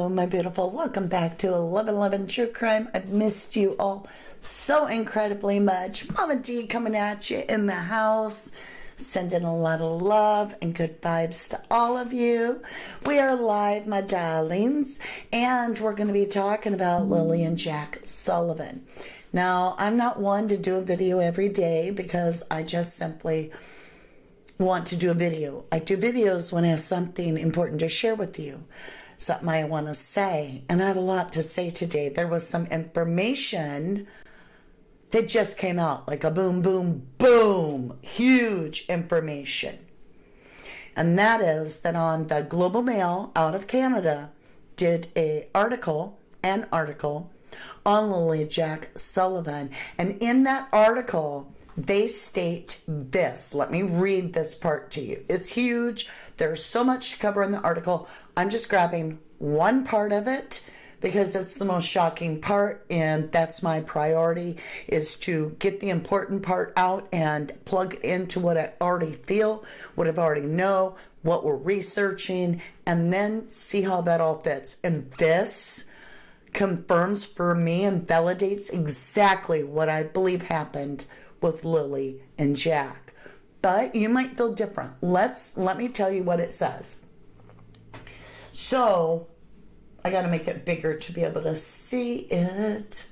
Hello, my beautiful. Welcome back to 1111 True Crime. I've missed you all so incredibly much. Mama D coming at you in the house, sending a lot of love and good vibes to all of you. We are live, my darlings, and we're going to be talking about Lilly and Jack Sullivan. Now, I'm not one to do a video every day because I just simply want to do a video. I do videos when I have something important to share with you, something I want to say, and I have a lot to say today. There was some information that just came out, like a boom, boom, boom, huge information. And that is that on the Global Mail out of Canada did an article on Lilly and Jack Sullivan. And in that article, they state this. Let me read this part to you. It's huge. There's so much to cover in the article. I'm just grabbing one part of it because it's the most shocking part, and that's my priority, is to get the important part out and plug into what I already feel, what I've already know, what we're researching, and then see how that all fits. And this confirms for me and validates exactly what I believe happened with Lilly and Jack. But you might feel different. Let me tell you what it says. So, I got to make it bigger to be able to see it.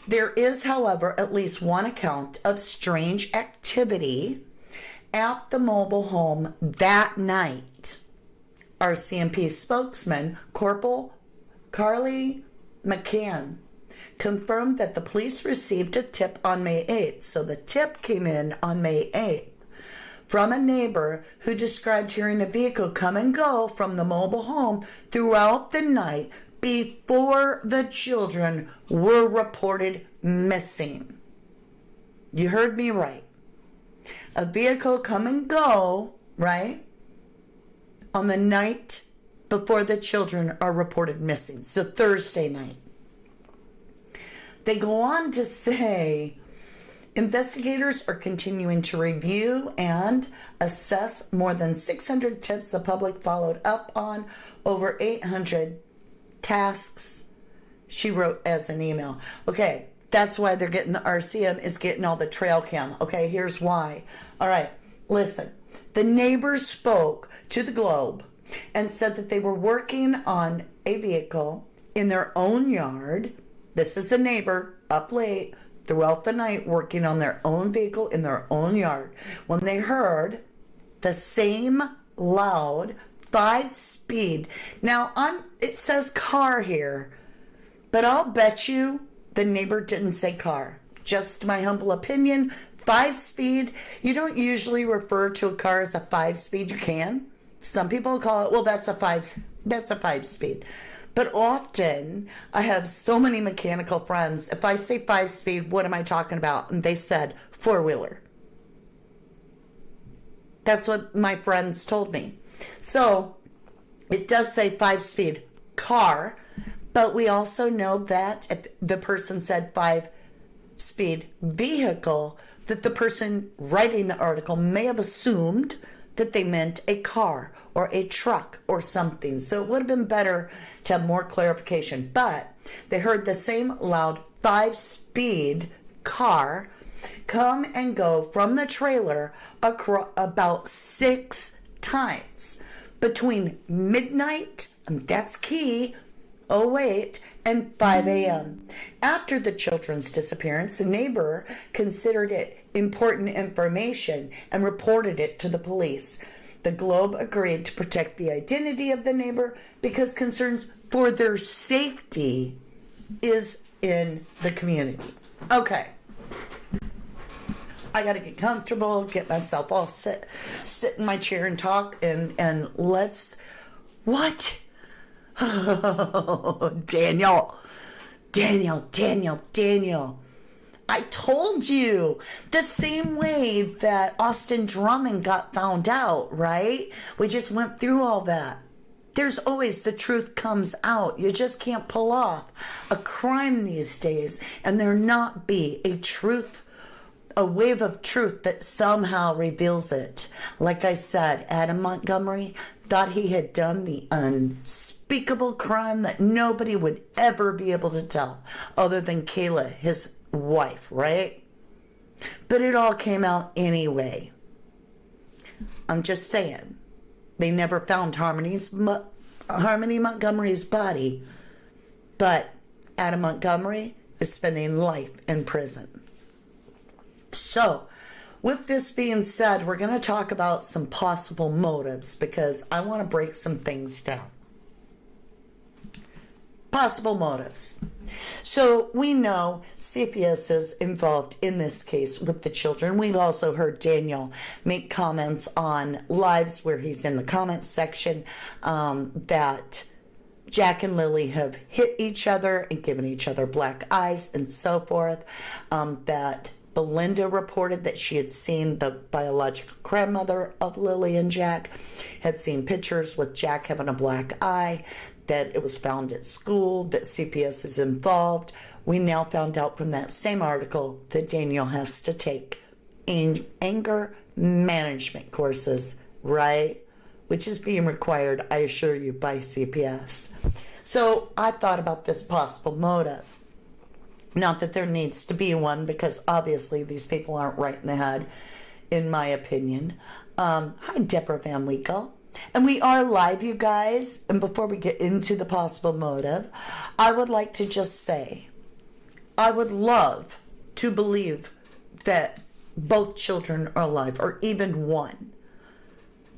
There is, however, at least one account of strange activity at the mobile home that night. RCMP spokesman Corporal Carly McCann confirmed that the police received a tip on May 8th. So the tip came in on May 8th from a neighbor who described hearing a vehicle come and go from the mobile home throughout the night before the children were reported missing. You heard me right. A vehicle come and go, right, on the night before the children are reported missing. So Thursday night. They go on to say, investigators are continuing to review and assess more than 600 tips the public followed up on, over 800 tasks, she wrote as an email. Okay, that's why they're getting the RCM is getting all the trail cam. Okay, here's why. All right, listen. The neighbors spoke to the Globe and said that they were working on a vehicle in their own yard. This is a neighbor up late throughout the night working on their own vehicle in their own yard when they heard the same loud 5-speed. Now, it says car here, but I'll bet you the neighbor didn't say car. Just my humble opinion, 5-speed. You don't usually refer to a car as a 5-speed. You can. Some people call it, well, that's a 5-speed. But often, I have so many mechanical friends. If I say 5-speed, what am I talking about? And they said 4-wheeler. That's what my friends told me. So, it does say 5-speed car, but we also know that if the person said 5-speed vehicle, that the person writing the article may have assumed that they meant a car or a truck or something. So it would have been better to have more clarification. But they heard the same loud 5-speed car come and go from the trailer about 6 times between midnight, and that's key, 08, and 5 a.m. After the children's disappearance, the neighbor considered it important information and reported it to the police. The Globe agreed to protect the identity of the neighbor because concerns for their safety is in the community. Okay. I got to get comfortable, get myself all sit in my chair and talk, and let's... What? Oh, Daniel. I told you. The same way that Austin Drummond got found out, right? We just went through all that. There's always the truth comes out. You just can't pull off a crime these days and there not be a truth a wave of truth that somehow reveals it. Like I said, Adam Montgomery thought he had done the unspeakable crime that nobody would ever be able to tell other than Kayla, his wife, right? But it all came out anyway. I'm just saying. They never found Harmony Montgomery's body, but Adam Montgomery is spending life in prison. So, with this being said, we're going to talk about some possible motives because I want to break some things down. Possible motives. So, we know CPS is involved in this case with the children. We've also heard Daniel make comments on lives where he's in the comments section that Jack and Lilly have hit each other and given each other black eyes and so forth. That Belinda reported that she had seen the biological grandmother of Lilly and Jack, had seen pictures with Jack having a black eye, that it was found at school, that CPS is involved. We now found out from that same article that Daniel has to take anger management courses, right? Which is being required, I assure you, by CPS. So I thought about this possible motive. Not that there needs to be one, because obviously these people aren't right in the head, in my opinion. Hi, Deborah Van Winkle. And we are live, you guys. And before we get into the possible motive, I would like to just say, I would love to believe that both children are alive, or even one.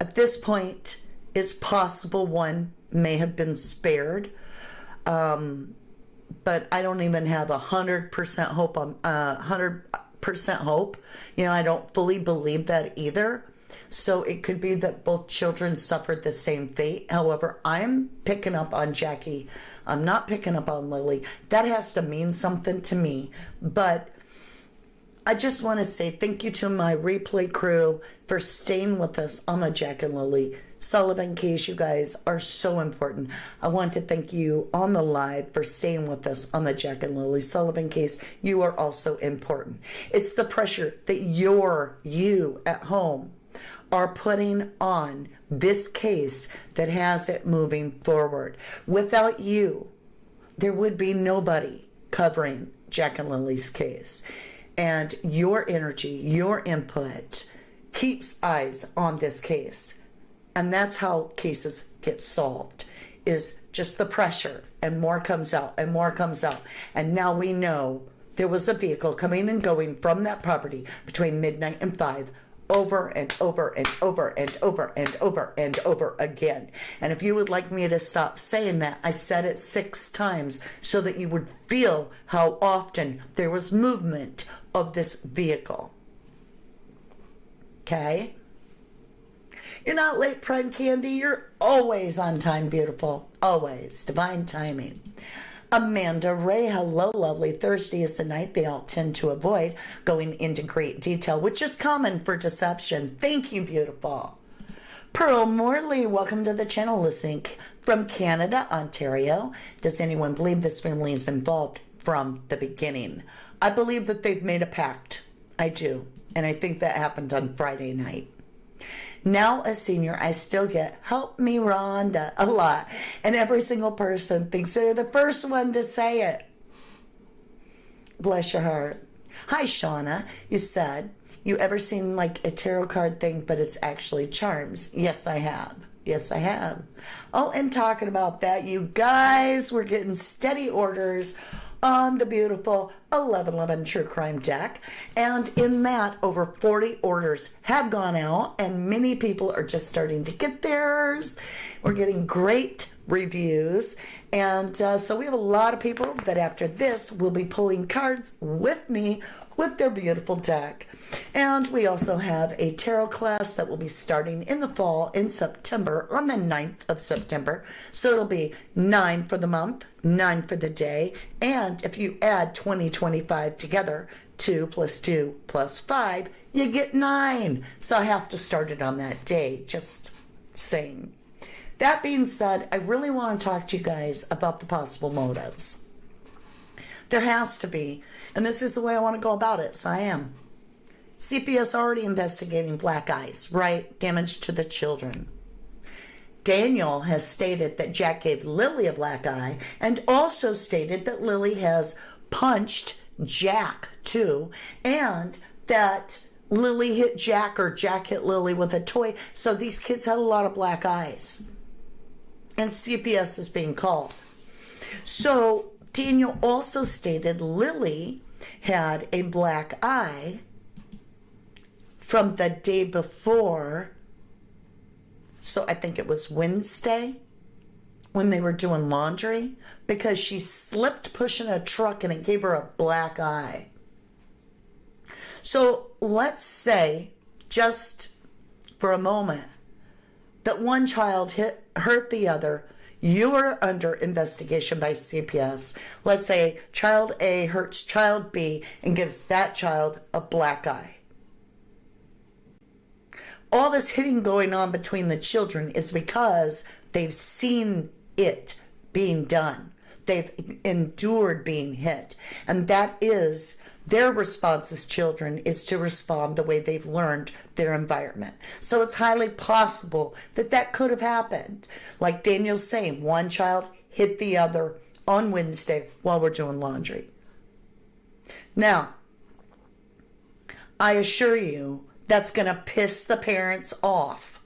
At this point, it's possible one may have been spared. But I don't even have 100% hope on 100% hope. You know, I don't fully believe that either. So it could be that both children suffered the same fate. However, I'm picking up on Jackie. I'm not picking up on Lilly. That has to mean something to me. But I just want to say thank you to my replay crew for staying with us on the Jack and Lilly Sullivan case. You guys are so important. I want to thank you on the live for staying with us on the Jack and Lilly Sullivan case. You are also important. It's the pressure that you at home are putting on this case that has it moving forward. Without you, there would be nobody covering Jack and Lily's case. And your energy, your input keeps eyes on this case. And that's how cases get solved, is just the pressure, and more comes out and more comes out. And now we know there was a vehicle coming and going from that property between midnight and 5 over and over and over and over and over and over again. And if you would like me to stop saying that, I said it 6 times so that you would feel how often there was movement of this vehicle. Okay? You're not late, Prime Candy. You're always on time, beautiful. Always. Divine timing. Amanda Ray, hello, lovely. Thursday is the night they all tend to avoid going into great detail, which is common for deception. Thank you, beautiful. Pearl Morley, welcome to the channel, listening from Canada, Ontario. Does anyone believe this family is involved from the beginning? I believe that they've made a pact. I do. And I think that happened on Friday night. Now, a senior, I still get, help me, Rhonda, a lot. And every single person thinks they're the first one to say it. Bless your heart. Hi, Shauna. You said, you ever seen like a tarot card thing, but it's actually charms? Yes, I have. Yes, I have. Oh, and talking about that, you guys, we're getting steady orders on the beautiful 1111 True Crime deck. And in that, over 40 orders have gone out, and many people are just starting to get theirs. We're getting great reviews. And so we have a lot of people that after this will be pulling cards with me with their beautiful deck. And we also have a tarot class that will be starting in the fall in September, on the 9th of September. So it'll be 9 for the month, 9 for the day. And if you add 2025 together, 2 plus 2 plus 5, you get 9. So I have to start it on that day, just saying. That being said, I really want to talk to you guys about the possible motives. There has to be. And this is the way I want to go about it, so I am. CPS already investigating black eyes, right? Damage to the children. Daniel has stated that Jack gave Lilly a black eye and also stated that Lilly has punched Jack too, and that Lilly hit Jack or Jack hit Lilly with a toy. So these kids had a lot of black eyes. And CPS is being called. So Daniel also stated Lilly had a black eye from the day before. So I think it was Wednesday when they were doing laundry, because she slipped pushing a truck and it gave her a black eye. So let's say, just for a moment, that one child hurt the other. You are under investigation by CPS. Let's say child A hurts child B and gives that child a black eye. All this hitting going on between the children is because they've seen it being done. They've endured being hit. And that is their response as children, is to respond the way they've learned their environment. So it's highly possible that that could have happened. Like Daniel's saying, one child hit the other on Wednesday while we're doing laundry. Now, I assure you, that's going to piss the parents off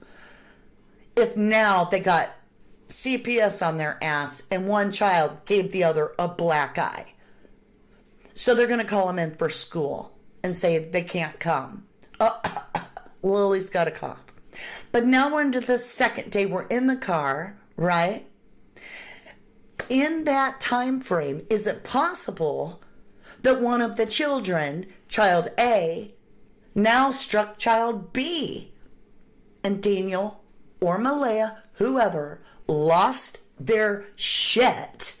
if now they got CPS on their ass and one child gave the other a black eye. So they're going to call them in for school and say they can't come. Lily's got a cough. But now we're into the second day. We're in the car, right? In that time frame, is it possible that one of the children, child A, now struck child B, and Daniel or Malaya, whoever, lost their shit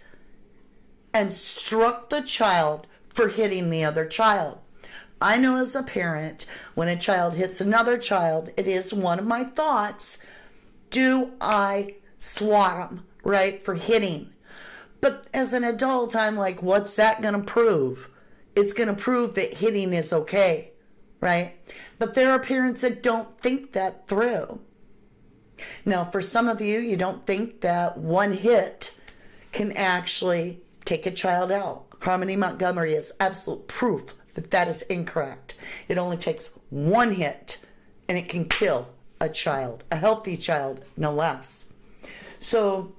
and struck the child for hitting the other child? I know as a parent, when a child hits another child, it is one of my thoughts, do I swat them, right, for hitting? But as an adult, I'm like, what's that going to prove? It's going to prove that hitting is okay, right? But there are parents that don't think that through. Now, for some of you, you don't think that one hit can actually take a child out. Harmony Montgomery is absolute proof that that is incorrect. It only takes one hit and it can kill a child, a healthy child, no less. So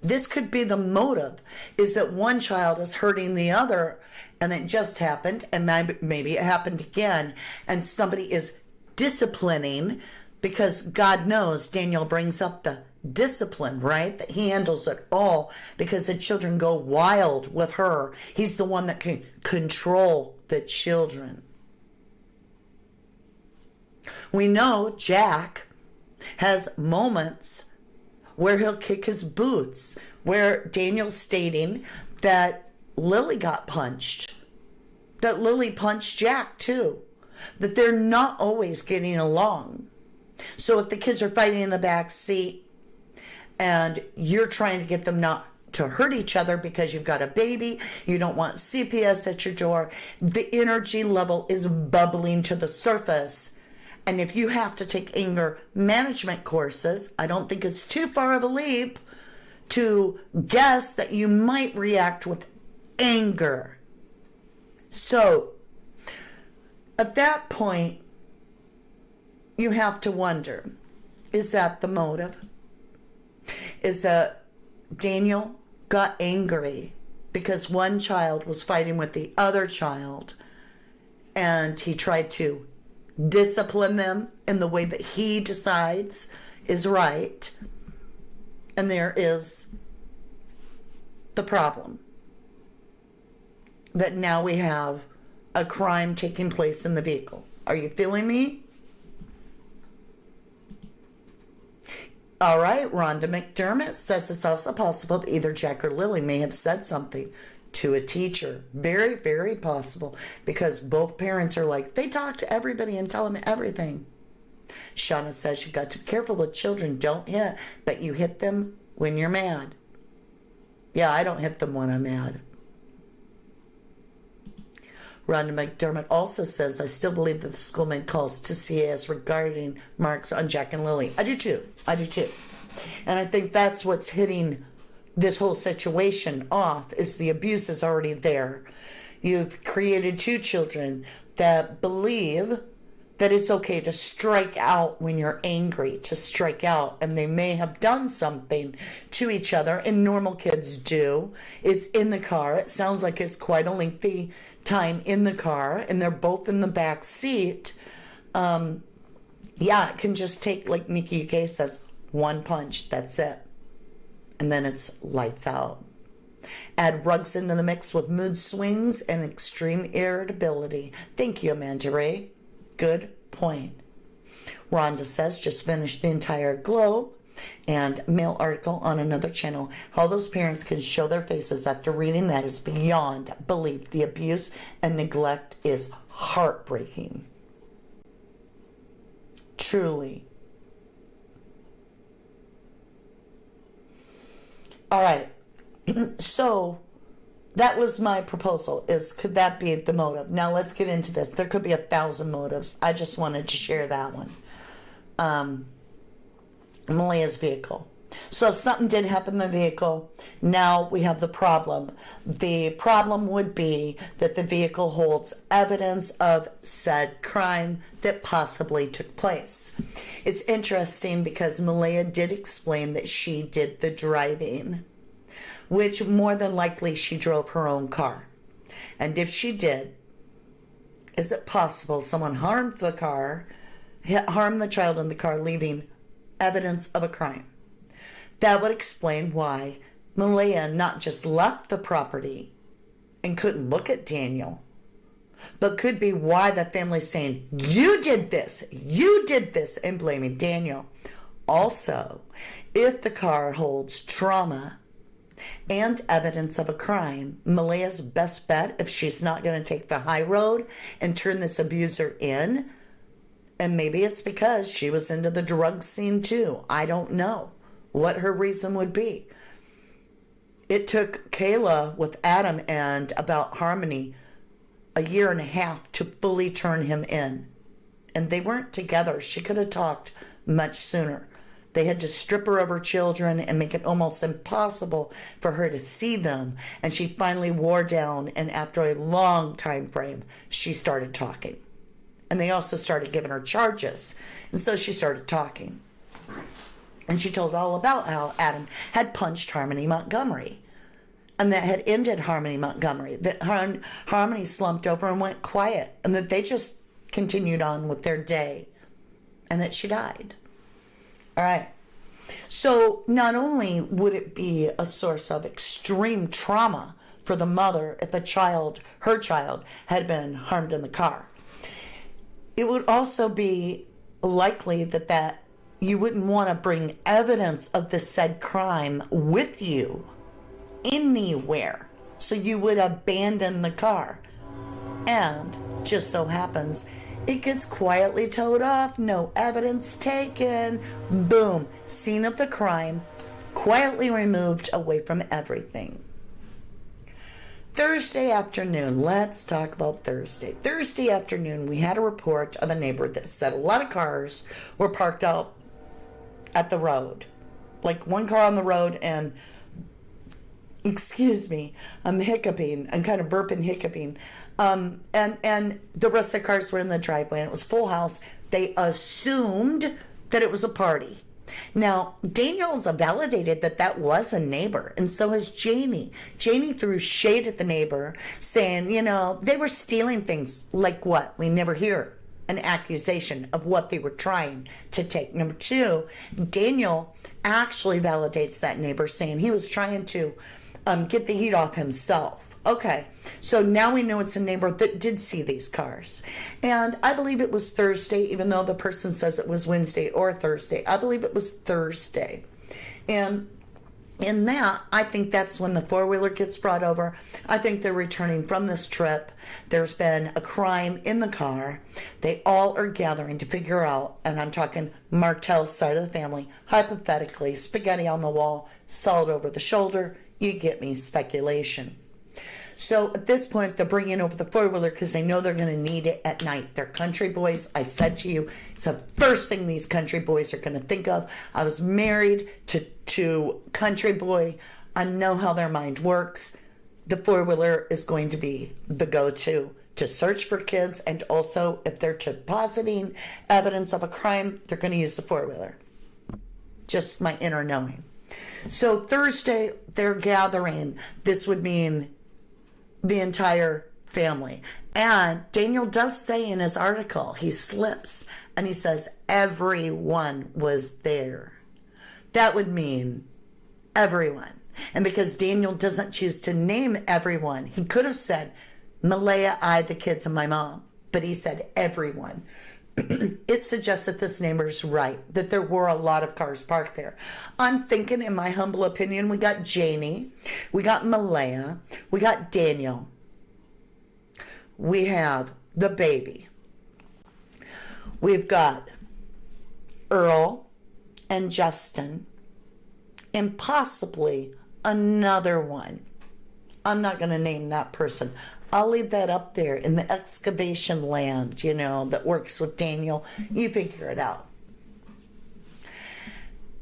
this could be the motive, is that one child is hurting the other and it just happened, and maybe it happened again, and somebody is disciplining, because God knows Daniel brings up the discipline, right? That he handles it all because the children go wild with her. He's the one that can control the children. We know Jack has moments where he'll kick his boots, where Daniel's stating that Lilly got punched, that Lilly punched Jack too, that they're not always getting along. So if the kids are fighting in the back seat and you're trying to get them not to hurt each other because you've got a baby, you don't want CPS at your door, the energy level is bubbling to the surface. And if you have to take anger management courses, I don't think it's too far of a leap to guess that you might react with anger. So at that point, you have to wonder, is that the motive? Is that Daniel got angry because one child was fighting with the other child and he tried to discipline them in the way that he decides is right, and there is the problem that now we have a crime taking place in the vehicle. Are you feeling me? All right, Rhonda McDermott says it's also possible that either Jack or Lilly may have said something to a teacher. Very, very possible, because both parents are like, they talk to everybody and tell them everything. Shauna says you've got to be careful with children. Don't hit, but you hit them when you're mad. Yeah, I don't hit them when I'm mad. Rhonda McDermott also says, I still believe that the school made calls to CAS regarding marks on Jack and Lilly. I do too. And I think that's what's hitting this whole situation off, is the abuse is already there. You've created two children that believe that it's okay to strike out when you're angry, to strike out, and they may have done something to each other, and normal kids do. It's in the car. It sounds like it's quite a lengthy time in the car, and they're both in the back seat. It can just take, like Nikki UK says, one punch, that's it. And then it's lights out. Add rugs into the mix with mood swings and extreme irritability. Thank you, Amanda Ray. Good point. Rhonda says, just finished the entire Globe and Mail article on another channel. How those parents can show their faces after reading that is beyond belief. The abuse and neglect is heartbreaking. Truly. All right. So that was my proposal, is could that be the motive? Now let's get into this. There could be 1,000 motives. I just wanted to share that one. Malia's vehicle. So if something did happen in the vehicle, now we have the problem. The problem would be that the vehicle holds evidence of said crime that possibly took place. It's interesting because Malia did explain that she did the driving, which more than likely she drove her own car. And if she did, is it possible someone harmed the car, harmed the child in the car, leaving evidence of a crime? That would explain why Malia not just left the property and couldn't look at Daniel, but could be why the family's saying, you did this, and blaming Daniel. Also, if the car holds trauma and evidence of a crime, Malia's best bet, if she's not going to take the high road and turn this abuser in, and maybe it's because she was into the drug scene too. I don't know what her reason would be. It took Kayla with Adam and about Harmony 1.5 years to fully turn him in. And they weren't together. She could have talked much sooner. They had to strip her of her children and make it almost impossible for her to see them. And she finally wore down, and after a long time frame, she started talking. And they also started giving her charges. And so she started talking. And she told all about how Adam had punched Harmony Montgomery. And that had ended Harmony Montgomery. That Harmony slumped over and went quiet. And that they just continued on with their day. And that she died. All right. So not only would it be a source of extreme trauma for the mother if her child, had been harmed in the car, it would also be likely that you wouldn't want to bring evidence of the said crime with you anywhere. So you would abandon the car. And just so happens, it gets quietly towed off, no evidence taken. Boom, scene of the crime, quietly removed away from everything. Thursday afternoon, let's talk about Thursday. Thursday afternoon, we had a report of a neighbor that said a lot of cars were parked out at the road. Like one car on the road and, excuse me, I'm hiccuping. I'm kind of burping, hiccuping. And the rest of the cars were in the driveway, and it was full house. They assumed that it was a party. Now, Daniel's validated that was a neighbor, and so has Jamie. Jamie threw shade at the neighbor, saying, they were stealing things. Like what? We never hear an accusation of what they were trying to take. Number two, Daniel actually validates that neighbor, saying he was trying to get the heat off himself. Okay, so now we know it's a neighbor that did see these cars. And I believe it was Thursday, even though the person says it was Wednesday or Thursday. I believe it was Thursday. And in that, I think that's when the four-wheeler gets brought over. I think they're returning from this trip. There's been a crime in the car. They all are gathering to figure out, and I'm talking Martell's side of the family, hypothetically, spaghetti on the wall, salt over the shoulder. You get me, speculation. So at this point, they're bringing over the four-wheeler because they know they're going to need it at night. They're country boys. I said to you, it's the first thing these country boys are going to think of. I was married to country boy. I know how their mind works. The four-wheeler is going to be the go-to to search for kids, and also if they're depositing evidence of a crime, they're going to use the four-wheeler. Just my inner knowing. So Thursday, they're gathering. This would mean the entire family. And Daniel does say in his article, he slips and he says everyone was there. That would mean everyone. And because Daniel doesn't choose to name everyone, he could have said Malaya, I, the kids, and my mom. But he said everyone. It suggests that this neighbor's right, that there were a lot of cars parked there. I'm thinking, in my humble opinion, we got Janie, we got Malaya, we got Daniel, we have the baby, we've got Earl and Justin, and possibly another one. I'm not going to name that person. I'll leave that up there in the excavation land, you know, that works with Daniel. You figure it out.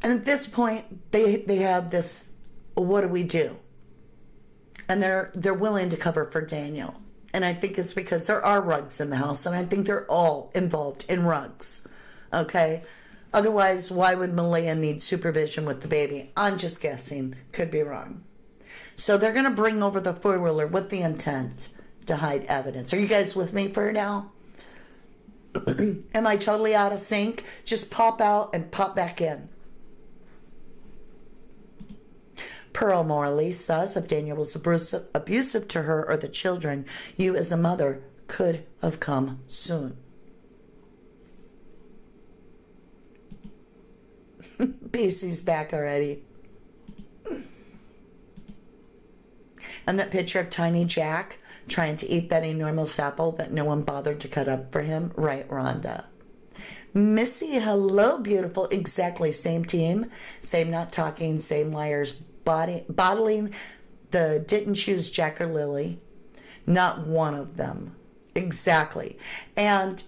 And at this point, they have this, what do we do? And they're willing to cover for Daniel. And I think it's because there are rugs in the house, and I think they're all involved in rugs. Okay? Otherwise, why would Malaya need supervision with the baby? I'm just guessing. Could be wrong. So they're going to bring over the four-wheeler with the intent to hide evidence. Are you guys with me for now? Am I totally out of sync? Just pop out and pop back in. Pearl Morley says if Daniel was abusive to her or the children, you as a mother could have come soon. BC's back already. And that picture of Tiny Jack trying to eat that enormous apple that no one bothered to cut up for him. Right, Rhonda? Missy, hello, beautiful. Exactly, same team. Same not talking, same liars. Bottling the didn't choose Jack or Lilly. Not one of them. Exactly. And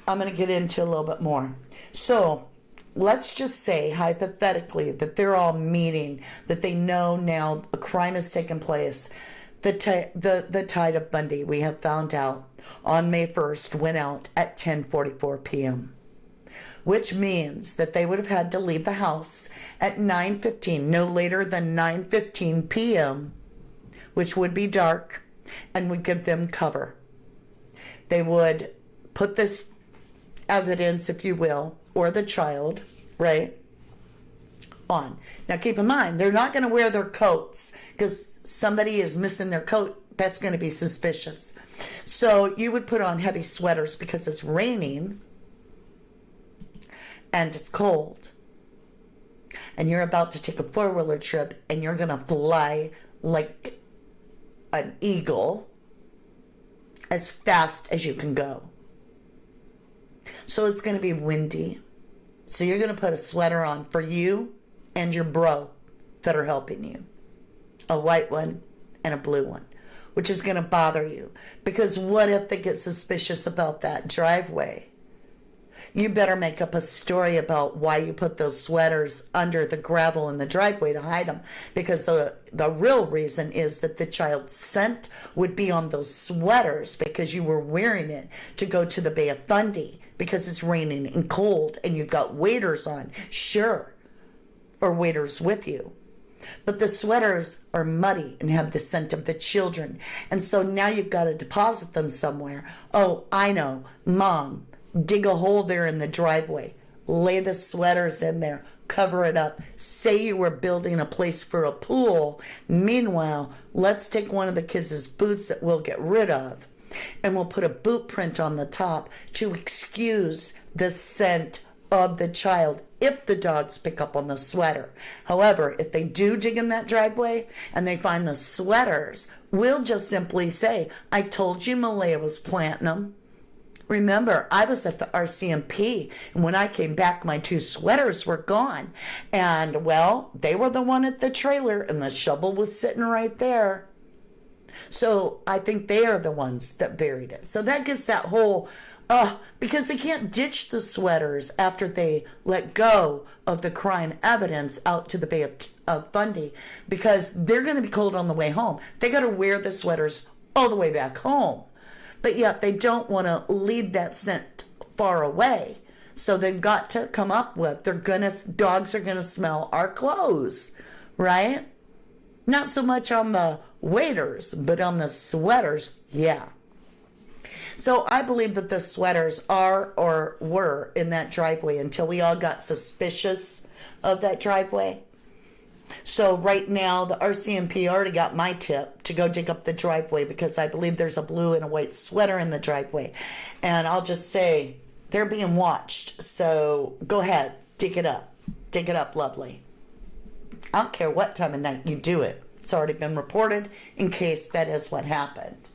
I'm going to get into a little bit more. So let's just say, hypothetically, that they're all meeting, that they know now a crime has taken place. The tide of Bundy, we have found out, on May 1st went out at 10:44 p.m., which means that they would have had to leave the house at 9:15, no later than 9:15 p.m., which would be dark and would give them cover. They would put this evidence, if you will, or the child, right, on. Now keep in mind, they're not going to wear their coats because somebody is missing their coat. That's going to be suspicious. So you would put on heavy sweaters because it's raining and it's cold. And you're about to take a four-wheeler trip and you're going to fly like an eagle as fast as you can go. So it's going to be windy. So you're going to put a sweater on for you and your bro that are helping you. A white one and a blue one, which is going to bother you. Because what if they get suspicious about that driveway? You better make up a story about why you put those sweaters under the gravel in the driveway to hide them. Because the real reason is that the child's scent would be on those sweaters because you were wearing it to go to the Bay of Fundy because it's raining and cold and you've got waders on. Sure. Or waders with you. But the sweaters are muddy and have the scent of the children. And so now you've got to deposit them somewhere. Oh, I know. Mom, dig a hole there in the driveway. Lay the sweaters in there. Cover it up. Say you were building a place for a pool. Meanwhile, let's take one of the kids' boots that we'll get rid of. And we'll put a boot print on the top to excuse the scent of the child if the dogs pick up on the sweater. However, if they do dig in that driveway and they find the sweaters, we'll just simply say, I told you Malaya was planting them. Remember, I was at the RCMP, and when I came back, my 2 sweaters were gone. And, well, they were the one at the trailer, and the shovel was sitting right there. So I think they are the ones that buried it. So that gets that whole, because they can't ditch the sweaters after they let go of the crime evidence out to the Bay of Fundy, because they're going to be cold on the way home. They got to wear the sweaters all the way back home. But yet they don't want to lead that scent far away. So they've got to come up with, dogs are going to smell our clothes, right? Not so much on the waiters, but on the sweaters, yeah. So I believe that the sweaters are or were in that driveway until we all got suspicious of that driveway. So right now, the RCMP already got my tip to go dig up the driveway, because I believe there's a blue and a white sweater in the driveway. And I'll just say, they're being watched. So go ahead, dig it up. Dig it up, lovely. I don't care what time of night you do it. It's already been reported in case that is what happened.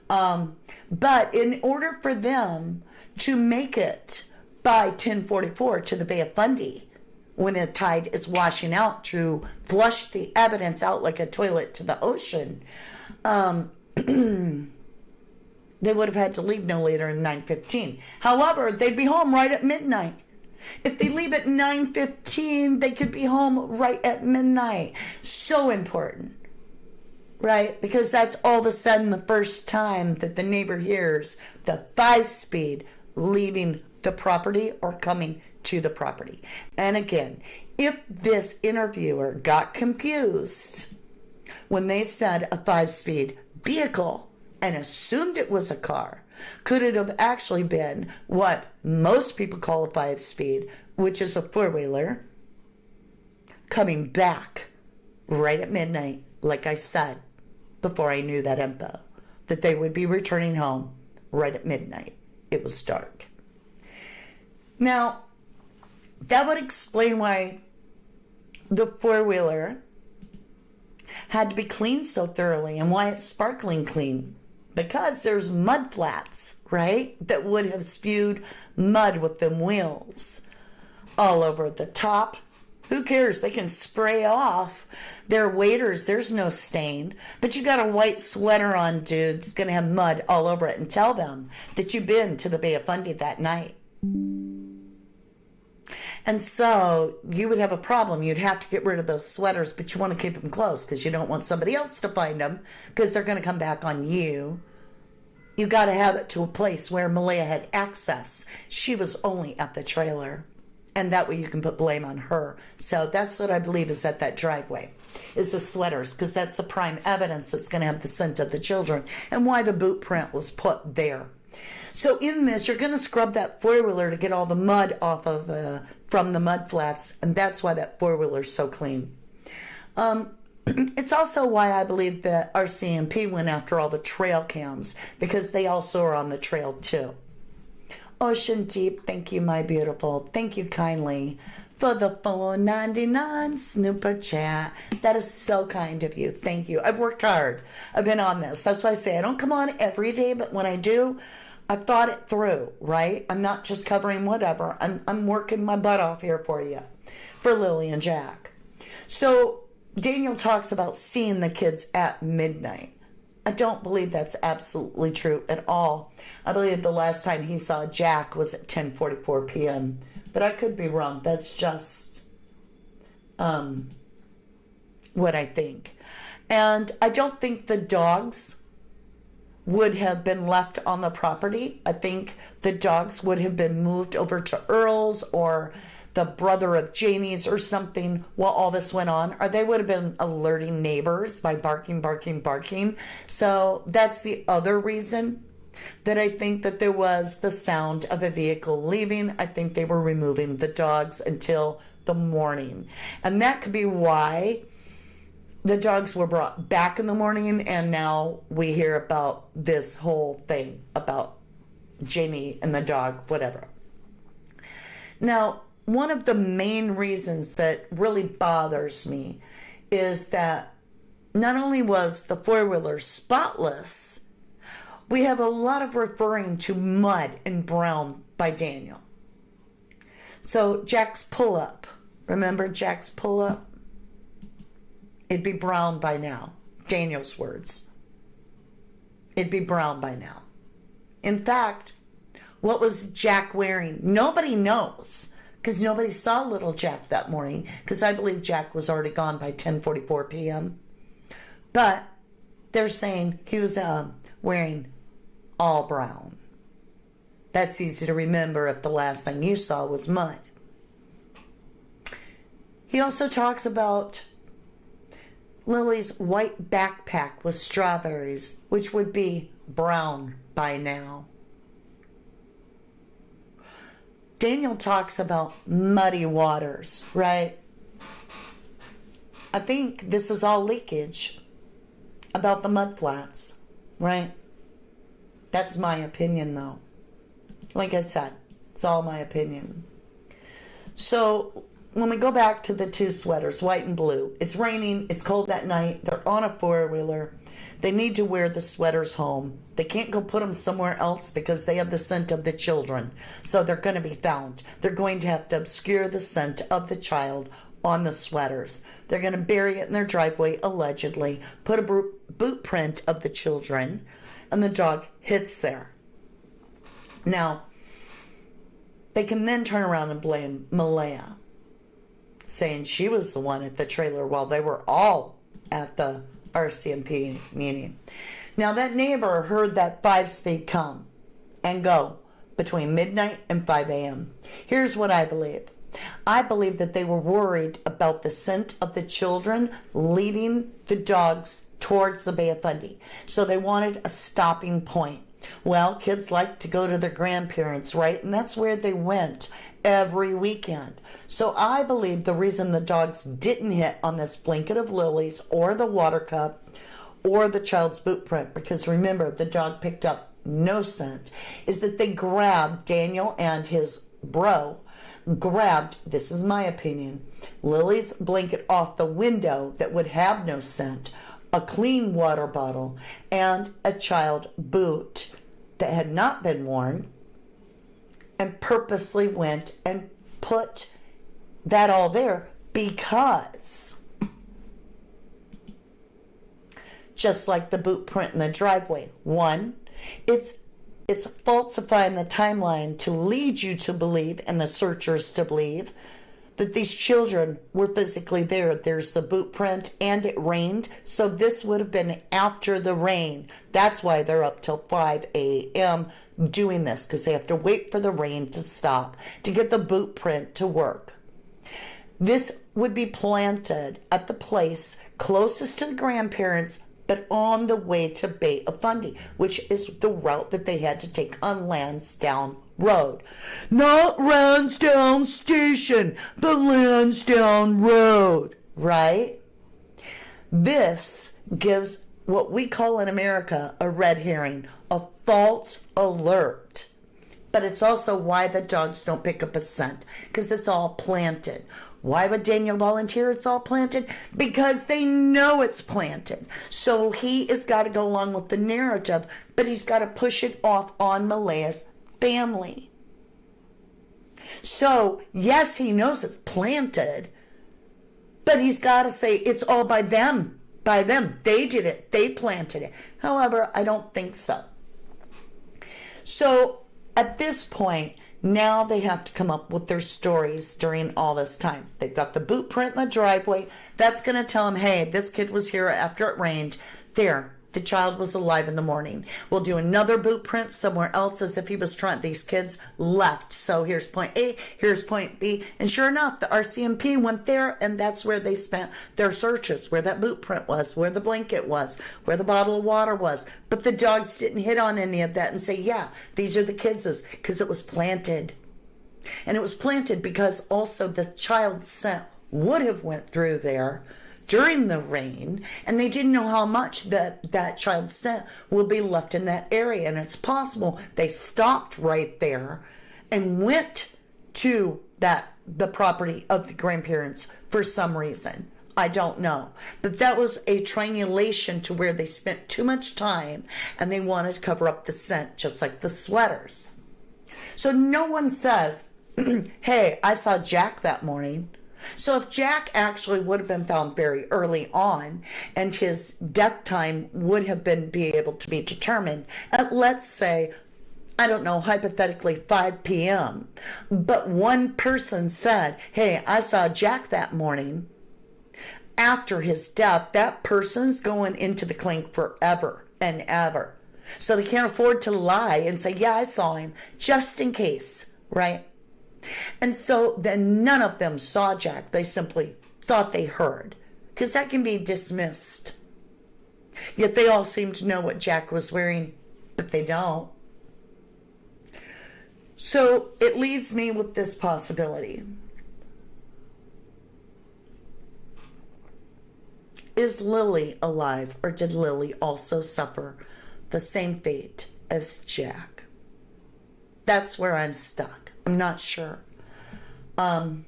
But in order for them to make it by 10:44 to the Bay of Fundy, when a tide is washing out to flush the evidence out like a toilet to the ocean, they would have had to leave no later than 9:15. However, they'd be home right at midnight. If they leave at 9:15, they could be home right at midnight. So important, right? Because that's all of a sudden the first time that the neighbor hears the 5-speed leaving the property or coming to the property. And again, if this interviewer got confused when they said a 5-speed vehicle and assumed it was a car, could it have actually been what most people call a 5-speed, which is a 4-wheeler, coming back right at midnight, like I said before I knew that info, that they would be returning home right at midnight. It was dark. Now, that would explain why the 4-wheeler had to be cleaned so thoroughly and why it's sparkling clean. Because there's mud flats, right, that would have spewed mud with them wheels all over the top. Who cares? They can spray off their waders. There's no stain. But you got a white sweater on, dude. It's going to have mud all over it. And tell them that you've been to the Bay of Fundy that night. And so you would have a problem. You'd have to get rid of those sweaters, but you want to keep them close because you don't want somebody else to find them because they're going to come back on you. You got to have it to a place where Malia had access. She was only at the trailer. And that way you can put blame on her. So that's what I believe is at that driveway, is the sweaters, because that's the prime evidence that's going to have the scent of the children and why the boot print was put there. So in this, you're going to scrub that 4-wheeler to get all the mud off of from the mud flats, and that's why that 4-wheeler is so clean. It's also why I believe that RCMP went after all the trail cams, because they also are on the trail too. Ocean Deep, thank you, my beautiful. Thank you kindly for the $4.99 snooper chat. That is so kind of you. Thank you. I've worked hard. I've been on this. That's why I say I don't come on every day, but when I do, I've thought it through, right? I'm not just covering whatever. I'm working my butt off here for you, for Lilly and Jack. So Daniel talks about seeing the kids at midnight. I don't believe that's absolutely true at all. I believe the last time he saw Jack was at 10:44 p.m. But I could be wrong. That's just what I think. And I don't think the dogs would have been left on the property. I think the dogs would have been moved over to Earl's or the brother of Jamie's or something while all this went on, or they would have been alerting neighbors by barking. So that's the other reason that I think that there was the sound of a vehicle leaving. I think they were removing the dogs until the morning. And that could be why the dogs were brought back in the morning, and now we hear about this whole thing about Jamie and the dog, whatever. Now, one of the main reasons that really bothers me is that not only was the 4-wheeler spotless, we have a lot of referring to mud and brown by Daniel. So Jack's pull-up, remember Jack's pull-up? It'd be brown by now, Daniel's words. it'd be brown by now. In fact, what was Jack wearing? Nobody knows, because nobody saw little Jack that morning, because I believe Jack was already gone by 10:44 p.m. But they're saying he was wearing all brown. That's easy to remember if the last thing you saw was mud. He also talks about Lily's white backpack with strawberries, which would be brown by now. Daniel talks about muddy waters, right? I think this is all leakage about the mud flats, right? That's my opinion, though. Like I said, it's all my opinion. So when we go back to the two sweaters, white and blue, it's raining, it's cold that night, they're on a four-wheeler. They need to wear the sweaters home. They can't go put them somewhere else because they have the scent of the children. So they're going to be found. They're going to have to obscure the scent of the child on the sweaters. They're going to bury it in their driveway, allegedly, put a boot print of the children, and the dog hits there. Now, they can then turn around and blame Malaya, saying she was the one at the trailer while they were all at the RCMP meeting. Now, that neighbor heard that 5-speed come and go between midnight and 5 a.m. Here's what I believe. I believe that they were worried about the scent of the children leading the dogs towards the Bay of Fundy. So they wanted a stopping point. Well, kids like to go to their grandparents, right? And that's where they went every weekend. So I believe the reason the dogs didn't hit on this blanket of lilies or the water cup or the child's boot print, because remember, the dog picked up no scent, is that they grabbed Daniel and his bro, this is my opinion, Lily's blanket off the window that would have no scent, a clean water bottle, and a child boot that had not been worn, and purposely went and put that all there because, just like the boot print in the driveway, one, it's falsifying the timeline to lead you to believe, and the searchers to believe, that these children were physically there. There's the boot print, and it rained, so this would have been after the rain. That's why they're up till 5 a.m. doing this, because they have to wait for the rain to stop to get the boot print to work. This would be planted at the place closest to the grandparents, but on the way to Bay of Fundy, which is the route that they had to take on Lansdowne Road. Not Lansdowne Station, but Lansdowne Road, right? This gives what we call in America a red herring, a false alert. But it's also why the dogs don't pick up a scent, because it's all planted. Why would Daniel volunteer it's all planted? Because they know it's planted. So he has got to go along with the narrative, but he's got to push it off on Malaya's family. So, yes, he knows it's planted, but he's got to say it's all by them. By them. They did it. They planted it. However, I don't think so. So, at this point, now they have to come up with their stories during all this time. They've got the boot print in the driveway. That's going to tell them, hey, this kid was here after it rained. There, the child was alive in the morning. We'll do another boot print somewhere else as if he was trying. These kids left. So here's point A, here's point B. And sure enough, the RCMP went there, and that's where they spent their searches, where that boot print was, where the blanket was, where the bottle of water was. But the dogs didn't hit on any of that and say, yeah, these are the kids', because it was planted. And it was planted because also the child's scent would have went through there during the rain, and they didn't know how much that child's scent will be left in that area. And it's possible they stopped right there and went to the property of the grandparents for some reason. I don't know. But that was a triangulation to where they spent too much time and they wanted to cover up the scent, just like the sweaters. So no one says, hey, I saw Jack that morning. So if Jack actually would have been found very early on and his death time would have been be able to be determined at, let's say, I don't know, hypothetically 5 p.m., but one person said, hey, I saw Jack that morning, after his death, that person's going into the clink forever and ever. So they can't afford to lie and say, yeah, I saw him, just in case, right? And so then none of them saw Jack. They simply thought they heard, because that can be dismissed. Yet they all seem to know what Jack was wearing, but they don't. So it leaves me with this possibility. Is Lilly alive, or did Lilly also suffer the same fate as Jack? That's where I'm stuck. I'm not sure. I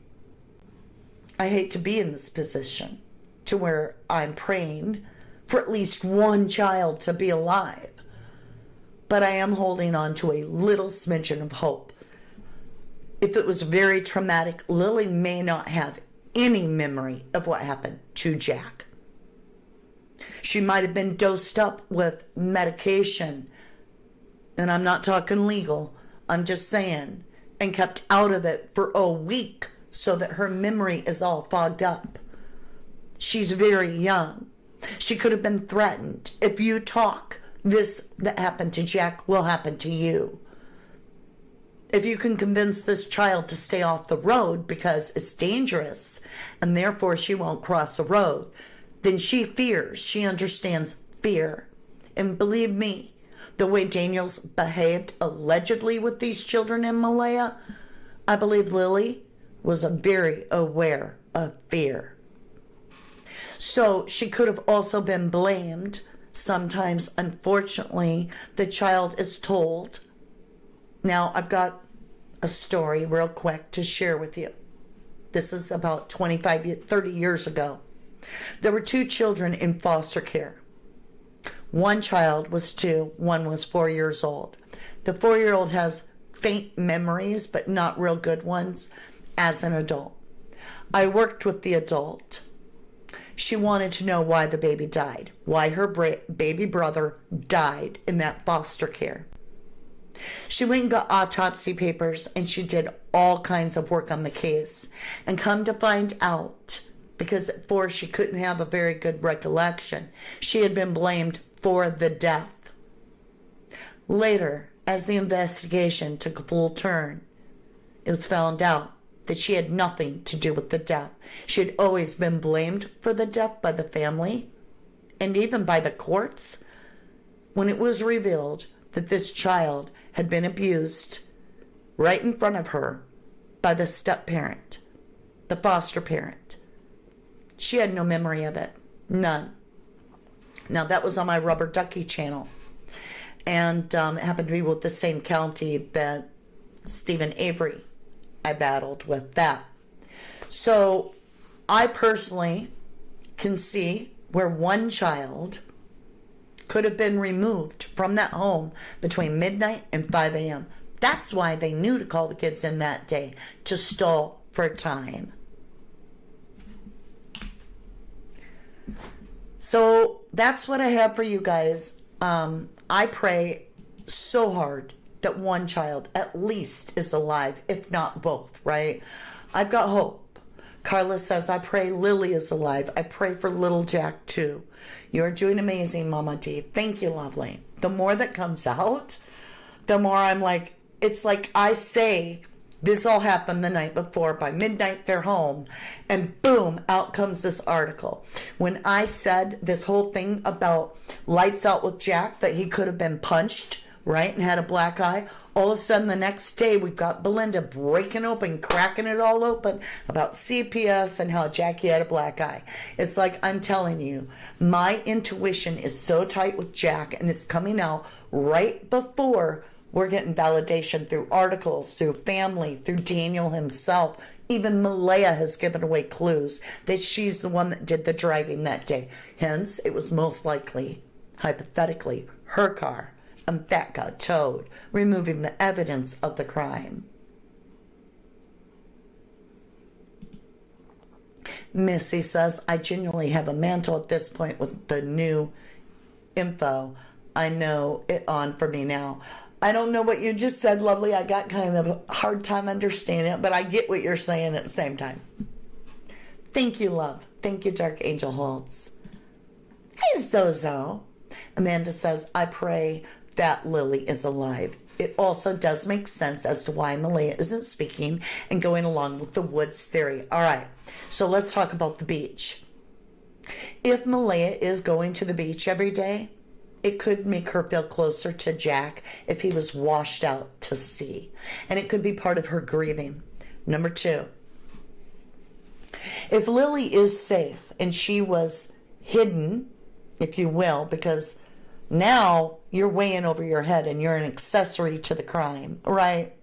hate to be in this position to where I'm praying for at least one child to be alive. But I am holding on to a little smidgen of hope. If it was very traumatic, Lilly may not have any memory of what happened to Jack. She might have been dosed up with medication, and I'm not talking legal, I'm just saying, and kept out of it for a week so that her memory is all fogged up. She's very young. She could have been threatened. If you talk, this that happened to Jack will happen to you. If you can convince this child to stay off the road because it's dangerous and therefore she won't cross the road, then she fears. She understands fear. And believe me, the way Daniel's behaved allegedly with these children in Malaya, I believe Lilly was very aware of fear. So she could have also been blamed. Sometimes, unfortunately, the child is told. Now, I've got a story real quick to share with you. This is about 30 years ago. There were 2 children in foster care. One child was 2, one was 4 years old. The 4-year-old has faint memories, but not real good ones, as an adult. I worked with the adult. She wanted to know why the baby died, why her baby brother died in that foster care. She went and got autopsy papers, and she did all kinds of work on the case. And come to find out, because at 4 she couldn't have a very good recollection, she had been blamed for the death. Later, as the investigation took a full turn, it was found out that she had nothing to do with the death. She had always been blamed for the death by the family and even by the courts when it was revealed that this child had been abused right in front of her by the step-parent, the foster parent. She had no memory of it. None. Now, that was on my Rubber Ducky channel. And it happened to be with the same county that Stephen Avery, I battled with that. So I personally can see where one child could have been removed from that home between midnight and 5 a.m. That's why they knew to call the kids in that day, to stall for time. So that's what I have for you guys. I pray so hard that one child at least is alive, if not both, right? I've got hope. Carla says, I pray Lilly is alive. I pray for little Jack too. You're doing amazing, Mama D. Thank you, lovely. The more that comes out, the more I'm like, it's like I say, this all happened the night before. By midnight, they're home. And boom, out comes this article. When I said this whole thing about lights out with Jack, that he could have been punched, right, and had a black eye, all of a sudden the next day we've got Belinda breaking open, cracking it all open about CPS and how Jackie had a black eye. It's like, I'm telling you, my intuition is so tight with Jack, and it's coming out right before we're getting validation through articles, through family, through Daniel himself. Even Malaya has given away clues that she's the one that did the driving that day. Hence, it was most likely, hypothetically, her car. And that got towed, removing the evidence of the crime. Missy says, I genuinely have a mantle at this point with the new info. I know it on for me now. I don't know what you just said, lovely. I got kind of a hard time understanding it, but I get what you're saying at the same time. Thank you, love. Thank you, Dark Angel Holtz. Hey, Zozo. Amanda says, I pray that Lilly is alive. It also does make sense as to why Malaya isn't speaking and going along with the Woods theory. All right, so let's talk about the beach. If Malaya is going to the beach every day, it could make her feel closer to Jack if he was washed out to sea. And it could be part of her grieving. Number 2, if Lilly is safe and she was hidden, if you will, because now you're way in over your head and you're an accessory to the crime, right?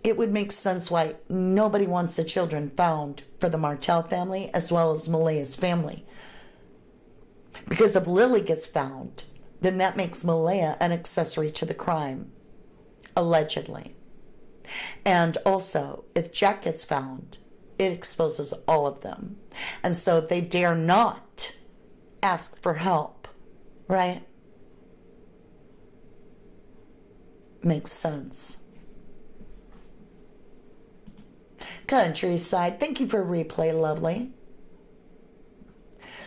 It would make sense why nobody wants the children found for the Martell family as well as Malaya's family. Because if Lilly gets found, then that makes Malaya an accessory to the crime, allegedly. And also, if Jack gets found, it exposes all of them. And so they dare not ask for help. Right? Makes sense. Countryside, thank you for replay, lovely.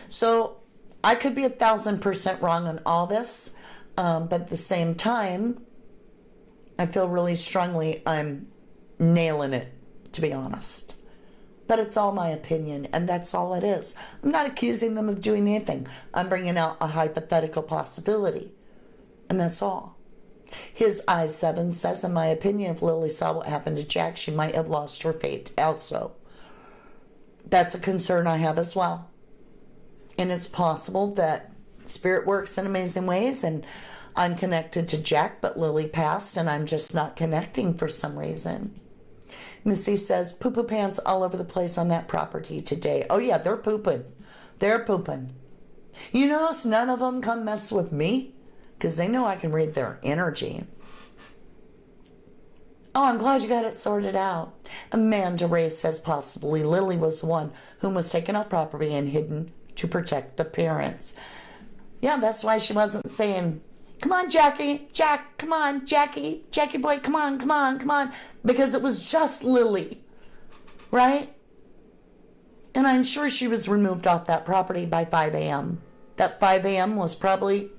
So, I could be 1,000% wrong on all this, but at the same time, I feel really strongly I'm nailing it, to be honest. But it's all my opinion, and that's all it is. I'm not accusing them of doing anything. I'm bringing out a hypothetical possibility, and that's all. His I7 says, in my opinion, if Lilly saw what happened to Jack, she might have lost her fate also. That's a concern I have as well. And it's possible that spirit works in amazing ways, and I'm connected to Jack, but Lilly passed, and I'm just not connecting for some reason. Missy says, poo-poo pants all over the place on that property today. Oh, yeah, they're pooping. They're pooping. You notice none of them come mess with me? Because they know I can read their energy. Oh, I'm glad you got it sorted out. Amanda Ray says, possibly Lilly was the one whom was taken off property and hidden to protect the parents. Yeah, that's why she wasn't saying, come on, Jackie, Jack, come on, Jackie boy, come on, come on, come on. Because it was just Lilly, right? And I'm sure she was removed off that property by 5 a.m. That 5 a.m. was probably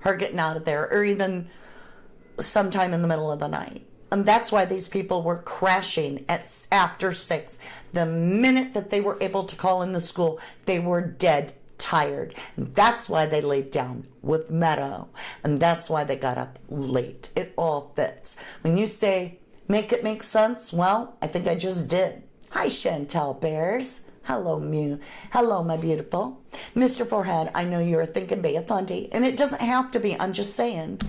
her getting out of there, or even sometime in the middle of the night. And that's why these people were crashing at after 6. The minute that they were able to call in the school, they were dead tired. And that's why they laid down with Meadow. And that's why they got up late. It all fits. When you say, make it make sense, well, I think I just did. Hi, Chantel Bears. Hello, Mew. Hello, my beautiful. Mr. Forehead, I know you're thinking Bay of Fundy, and it doesn't have to be. I'm just saying.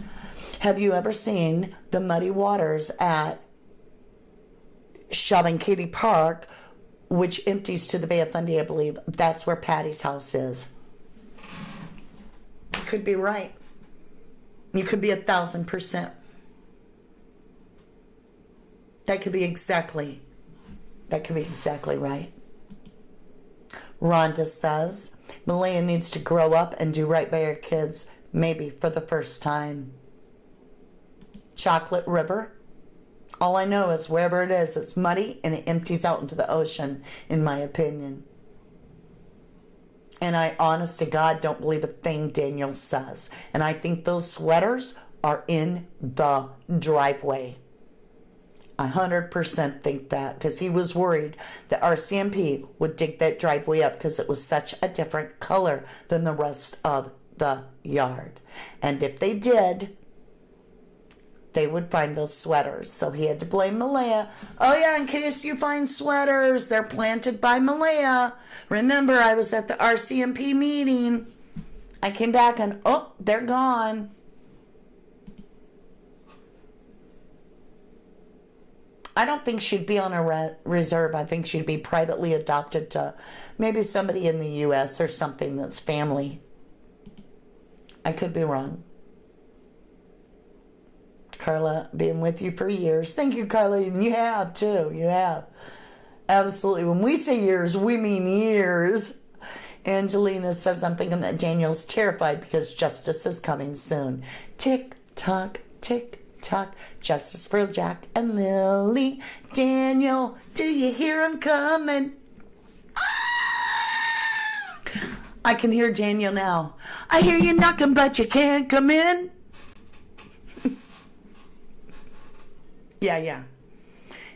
Have you ever seen the muddy waters at Katy Park, which empties to the Bay of Fundy, I believe? That's where Patty's house is. You could be right. You could be 1,000%. That could be exactly right. Rhonda says, Malaya needs to grow up and do right by her kids, maybe for the first time. Chocolate River. All I know is wherever it is, it's muddy and it empties out into the ocean, in my opinion. And I, honest to God, don't believe a thing Daniel says. And I think those sweaters are in the driveway. I 100% think that, because he was worried that RCMP would dig that driveway up because it was such a different color than the rest of the yard. And if they did, they would find those sweaters. So he had to blame Malaya. Oh yeah, in case you find sweaters, they're planted by Malaya. Remember, I was at the RCMP meeting. I came back and, oh, they're gone. I don't think she'd be on a reserve. I think she'd be privately adopted to maybe somebody in the U.S. or something that's family. I could be wrong. Carla, been with you for years. Thank you, Carla. And you have, too. You have. Absolutely. When we say years, we mean years. Angelina says, I'm thinking that Daniel's terrified because justice is coming soon. Tick tock, tick tock. Justice for Jack and Lilly. Daniel, do you hear him coming? I can hear Daniel now. I hear you knocking, but you can't come in. Yeah.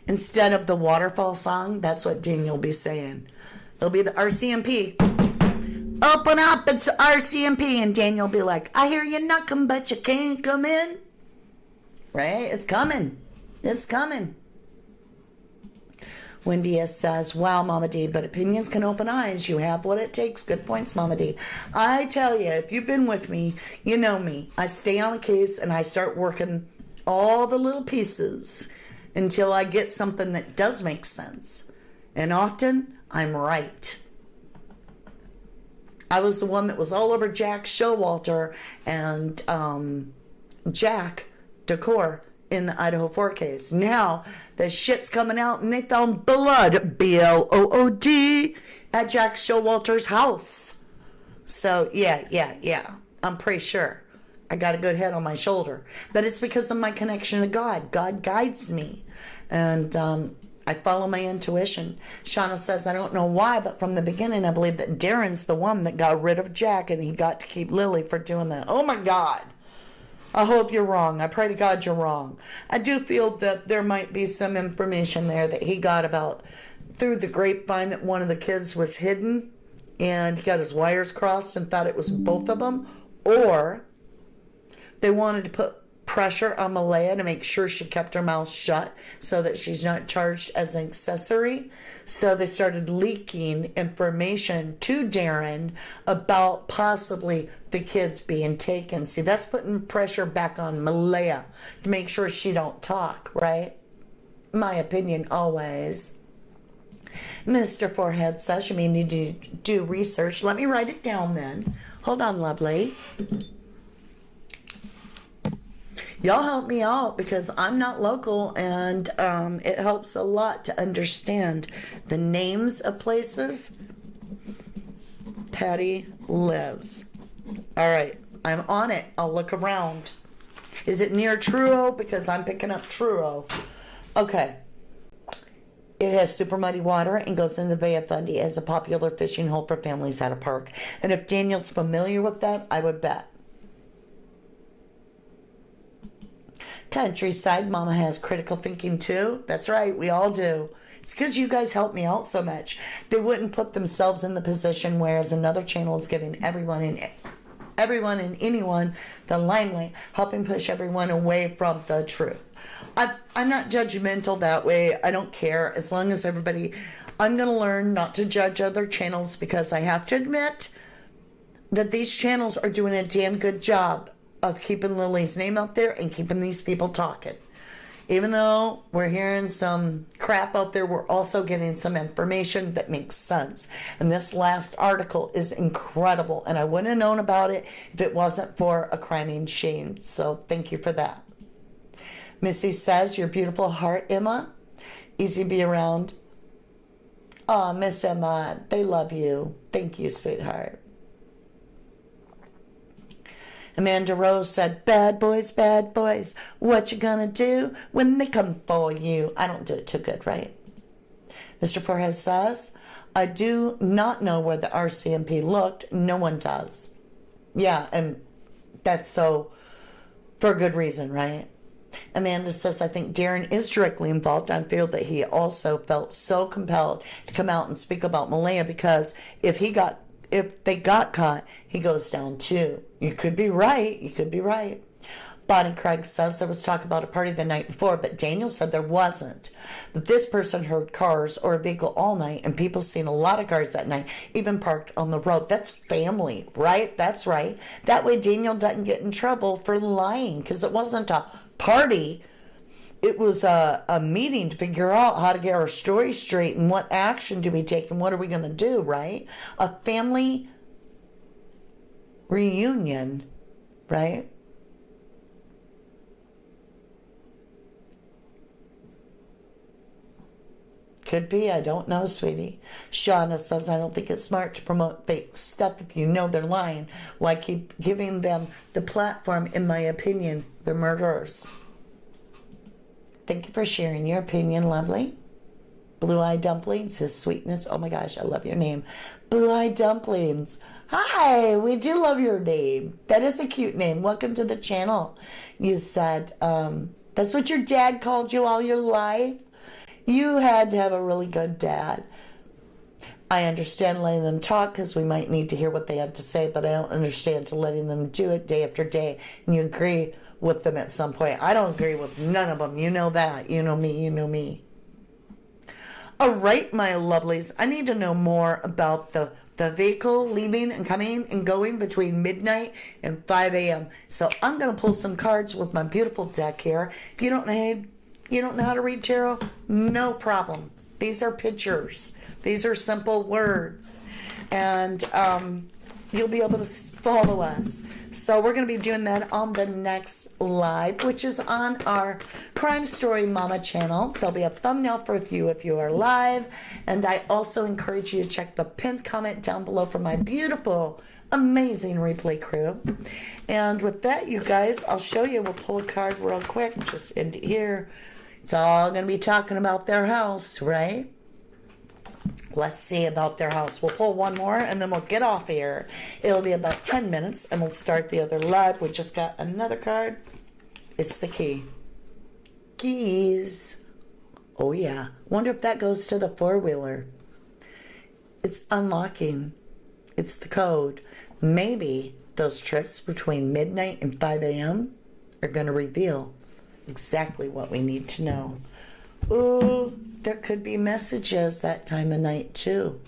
Instead of the waterfall song, that's what Daniel will be saying. It'll be the RCMP. Open up, it's RCMP. And Daniel will be like, I hear you knocking, but you can't come in. Right? It's coming. It's coming. Wendy says, wow, Mama D, but opinions can open eyes. You have what it takes. Good points, Mama D. I tell you, if you've been with me, you know me. I stay on a case and I start working all the little pieces until I get something that does make sense. And often, I'm right. I was the one that was all over Jack Showalter and Jack Decor in the Idaho 4 case. Now, the shit's coming out and they found blood, B-L-O-O-D, at Jack Showalter's house. So, yeah. I'm pretty sure I got a good head on my shoulder. But it's because of my connection to God. God guides me. And I follow my intuition. Shauna says, I don't know why, but from the beginning I believe that Darren's the one that got rid of Jack and he got to keep Lilly for doing that. Oh my God. I hope you're wrong. I pray to God you're wrong. I do feel that there might be some information there that he got about through the grapevine that one of the kids was hidden and he got his wires crossed and thought it was both of them. Or they wanted to put pressure on Malaya to make sure she kept her mouth shut so that she's not charged as an accessory. So they started leaking information to Darren about possibly the kids being taken. See, that's putting pressure back on Malaya to make sure she don't talk, right? My opinion always. Mr. Forehead says you may need to do research. Let me write it down then. Hold on, lovely. Y'all help me out because I'm not local and it helps a lot to understand the names of places Patty lives. All right, I'm on it. I'll look around. Is it near Truro? Because I'm picking up Truro. Okay. It has super muddy water and goes into the Bay of Fundy as a popular fishing hole for families at a park. And if Daniel's familiar with that, I would bet. Countryside Mama has critical thinking too. That's right, we all do. It's because you guys help me out so much. They wouldn't put themselves in the position whereas another channel is giving everyone and anyone the limelight, helping push everyone away from the truth. I'm not judgmental that way. I don't care as long as everybody. I'm going to learn not to judge other channels because I have to admit that these channels are doing a damn good job of keeping Lilly's name out there and keeping these people talking. Even though we're hearing some crap out there, we're also getting some information that makes sense. And this last article is incredible. And I wouldn't have known about it if it wasn't for a crying shame. So thank you for that. Missy says, your beautiful heart, Emma. Easy to be around. Oh, Miss Emma, they love you. Thank you, sweetheart. Amanda Rose said, bad boys, what you gonna do when they come for you? I don't do it too good, right? Mr. Forehead says, I do not know where the RCMP looked. No one does. Yeah, and that's so for a good reason, right? Amanda says, I think Darren is directly involved. I feel that he also felt so compelled to come out and speak about Malaya because if they got caught, he goes down too. You could be right. You could be right. Bonnie Craig says there was talk about a party the night before, but Daniel said there wasn't. But this person heard cars or a vehicle all night, and people seen a lot of cars that night, even parked on the road. That's family, right? That's right. That way Daniel doesn't get in trouble for lying, because it wasn't a party. It was a meeting to figure out how to get our story straight and what action do we take and what are we going to do, right? A family reunion, right? Could be. I don't know, sweetie. Shauna says, I don't think it's smart to promote fake stuff if you know they're lying. Why keep giving them the platform? In my opinion, they're murderers. Thank you for sharing your opinion, lovely. Blue-Eyed Dumplings, his sweetness. Oh my gosh, I love your name. Blue-Eyed Dumplings. Hi, we do love your name. That is a cute name. Welcome to the channel. You said, that's what your dad called you all your life? You had to have a really good dad. I understand letting them talk because we might need to hear what they have to say, but I don't understand to letting them do it day after day. And you agree with them at some point. I don't agree with none of them. You know that. You know me. You know me. All right, my lovelies. I need to know more about the vehicle leaving and coming and going between midnight and 5 a.m. So I'm going to pull some cards with my beautiful deck here. If you don't know how to read tarot, no problem. These are pictures. These are simple words. And you'll be able to follow us. So we're going to be doing that on the next live, which is on our Crime Story Mama channel. There'll be a thumbnail for you if you are live. And I also encourage you to check the pinned comment down below for my beautiful, amazing replay crew. And with that, you guys, I'll show you. We'll pull a card real quick. Just end it here. It's all going to be talking about their house, right? Let's see about their house. We'll pull one more and then we'll get off here. It'll be about 10 minutes and we'll start the other live. We just got another card. It's the key. Keys. Oh yeah. Wonder if that goes to the four-wheeler. It's unlocking. It's the code. Maybe those trips between midnight and 5 a.m. are going to reveal exactly what we need to know. Ooh, there could be messages that time of night too.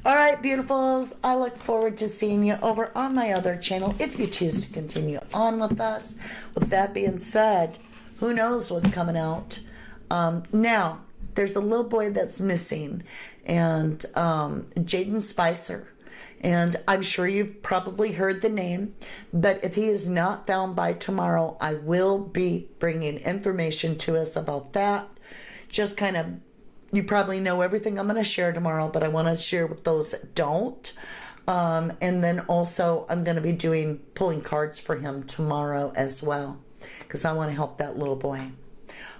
All right, beautifuls. I look forward to seeing you over on my other channel if you choose to continue on with us. With that being said, who knows what's coming out? Now, there's a little boy that's missing, and Jaden Spicer. And I'm sure you've probably heard the name, but if he is not found by tomorrow, I will be bringing information to us about that. Just kind of, you probably know everything I'm going to share tomorrow, but I want to share with those that don't. And then also, I'm going to be pulling cards for him tomorrow as well, because I want to help that little boy.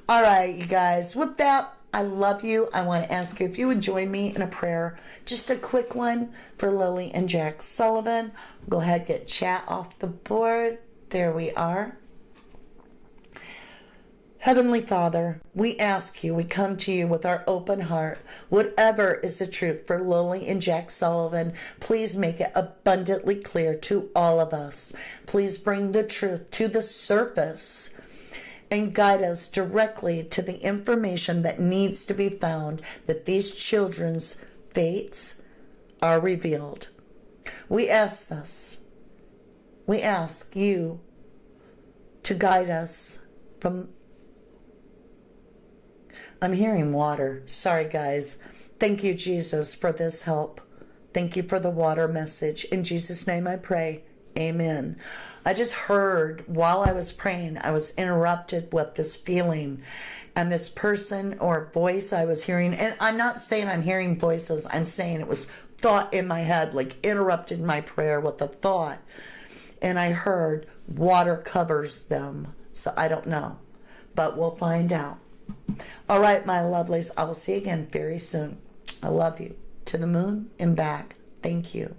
All right, you guys, with that, I love you. I want to ask you if you would join me in a prayer. Just a quick one for Lilly and Jack Sullivan. Go ahead, get chat off the board. There we are. Heavenly Father, we ask you, we come to you with our open heart. Whatever is the truth for Lilly and Jack Sullivan, please make it abundantly clear to all of us. Please bring the truth to the surface and guide us directly to the information that needs to be found, that these children's fates are revealed. We ask this. We ask you to guide us from... I'm hearing water. Sorry, guys. Thank you, Jesus, for this help. Thank you for the water message. In Jesus' name I pray. Amen. I just heard while I was praying, I was interrupted with this feeling and this person or voice I was hearing. And I'm not saying I'm hearing voices. I'm saying it was thought in my head, like interrupted my prayer with a thought. And I heard water covers them. So I don't know, but we'll find out. All right, my lovelies. I will see you again very soon. I love you. To the moon and back. Thank you.